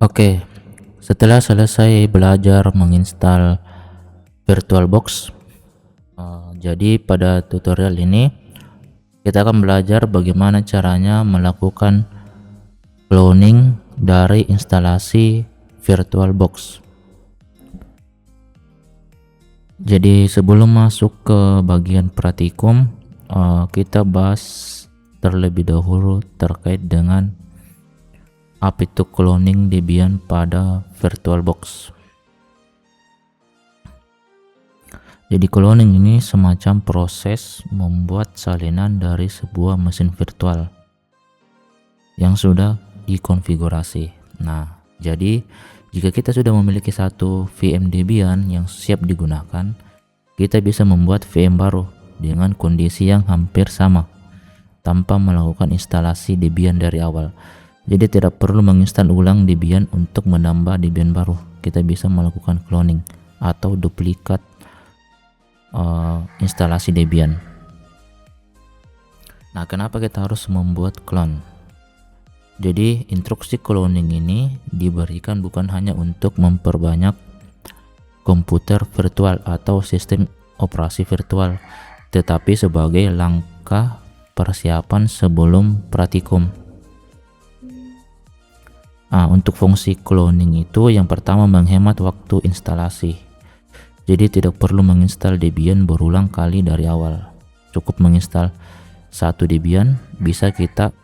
Oke, setelah selesai belajar menginstal VirtualBox, jadi pada tutorial ini kita akan belajar bagaimana caranya melakukan cloning dari instalasi VirtualBox. Jadi sebelum masuk ke bagian praktikum, kita bahas terlebih dahulu terkait dengan apa itu cloning Debian pada VirtualBox. Jadi cloning ini semacam proses membuat salinan dari sebuah mesin virtual yang sudah dikonfigurasi. Nah, jadi jika kita sudah memiliki satu VM Debian yang siap digunakan, kita bisa membuat VM baru dengan kondisi yang hampir sama tanpa melakukan instalasi Debian dari awal. Jadi tidak perlu menginstal ulang Debian untuk menambah Debian baru. Kita bisa melakukan cloning atau duplikat instalasi Debian. Nah, kenapa kita harus membuat clone? Jadi instruksi cloning ini diberikan bukan hanya untuk memperbanyak komputer virtual atau sistem operasi virtual, tetapi sebagai langkah persiapan sebelum praktikum. Untuk fungsi cloning itu yang pertama menghemat waktu instalasi. Jadi tidak perlu menginstal Debian berulang kali dari awal. Cukup menginstal satu Debian, bisa kita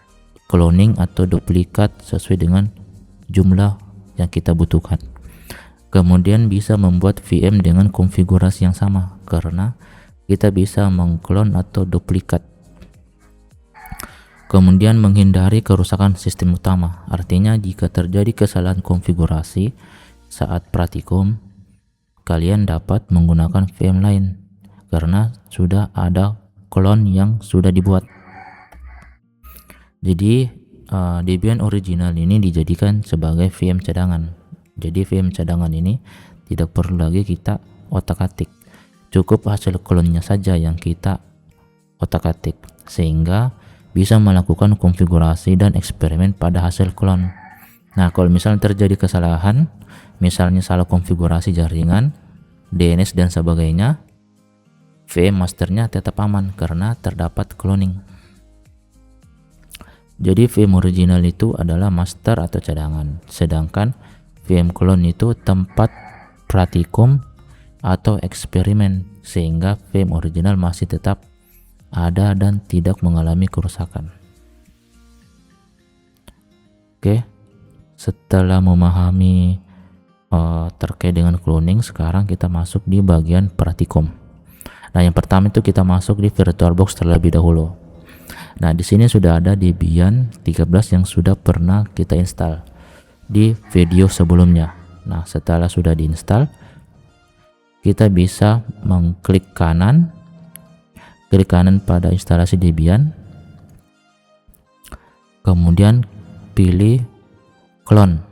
cloning atau duplikat sesuai dengan jumlah yang kita butuhkan. Kemudian bisa membuat VM dengan konfigurasi yang sama karena kita bisa mengklon atau duplikat. Kemudian menghindari kerusakan sistem utama. Artinya jika terjadi kesalahan konfigurasi saat praktikum, kalian dapat menggunakan VM lain karena sudah ada clone yang sudah dibuat. Jadi Debian original ini dijadikan sebagai VM cadangan. Jadi VM cadangan ini tidak perlu lagi kita otak-atik. Cukup hasil clone-nya saja yang kita otak-atik sehingga bisa melakukan konfigurasi dan eksperimen pada hasil clone. Nah, kalau misalnya terjadi kesalahan, misalnya salah konfigurasi jaringan, DNS dan sebagainya, VM masternya tetap aman karena terdapat cloning. Jadi VM original itu adalah master atau cadangan, sedangkan VM clone itu tempat praktikum atau eksperimen, sehingga VM original masih tetap ada dan tidak mengalami kerusakan. Oke, setelah memahami terkait dengan cloning, sekarang kita masuk di bagian praktikum. Nah, yang pertama itu kita masuk di VirtualBox terlebih dahulu. Nah, di sini sudah ada Debian 13 yang sudah pernah kita install di video sebelumnya. Nah, setelah sudah diinstal, kita bisa mengklik kanan, klik kanan pada instalasi Debian, kemudian pilih clone.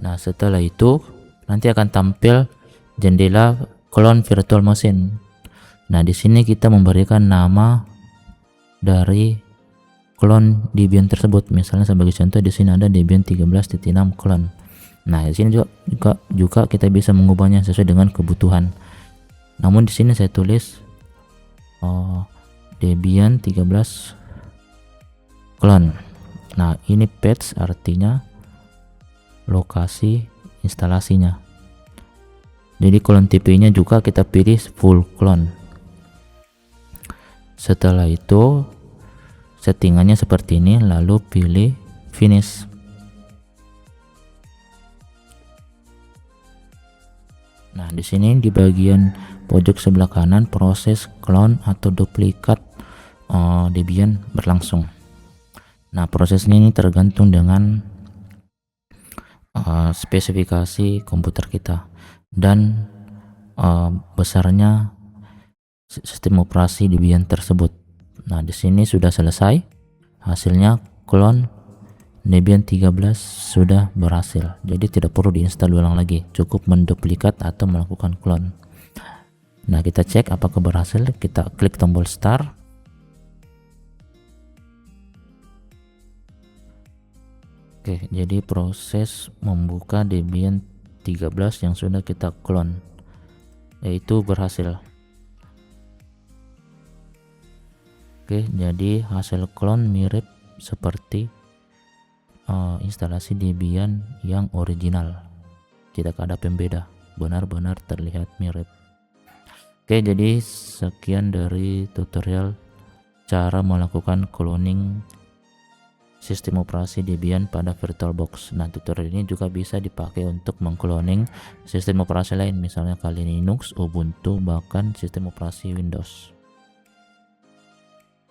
Nah, setelah itu nanti akan tampil jendela clone virtual machine. Nah, di sini kita memberikan nama dari clone Debian tersebut. Misalnya sebagai contoh di sini ada Debian 13.6 clone. Nah, di sini juga kita bisa mengubahnya sesuai dengan kebutuhan. Namun di sini saya tulis Debian 13 clone. Nah, ini path artinya lokasi instalasinya. Jadi clone tipe-nya juga kita pilih full clone. Setelah itu settingannya seperti ini, lalu pilih finish. Nah, di sini di bagian pojok sebelah kanan proses clone atau duplikat Debian berlangsung. Nah, prosesnya ini tergantung dengan spesifikasi komputer kita dan besarnya sistem operasi Debian tersebut. Nah, di sini sudah selesai. Hasilnya clone Debian 13 sudah berhasil. Jadi tidak perlu diinstal ulang lagi, cukup menduplikat atau melakukan clone. Nah, kita cek apakah berhasil. Kita klik tombol start. Oke, jadi proses membuka Debian 13 yang sudah kita clone yaitu berhasil. Oke, jadi hasil clone mirip seperti instalasi Debian yang original, tidak ada pembeda, benar-benar terlihat mirip. Oke, jadi sekian dari tutorial cara melakukan cloning sistem operasi Debian pada VirtualBox. Nah, tutorial ini juga bisa dipakai untuk mengcloning sistem operasi lain, misalnya kali Linux, Ubuntu, bahkan sistem operasi Windows.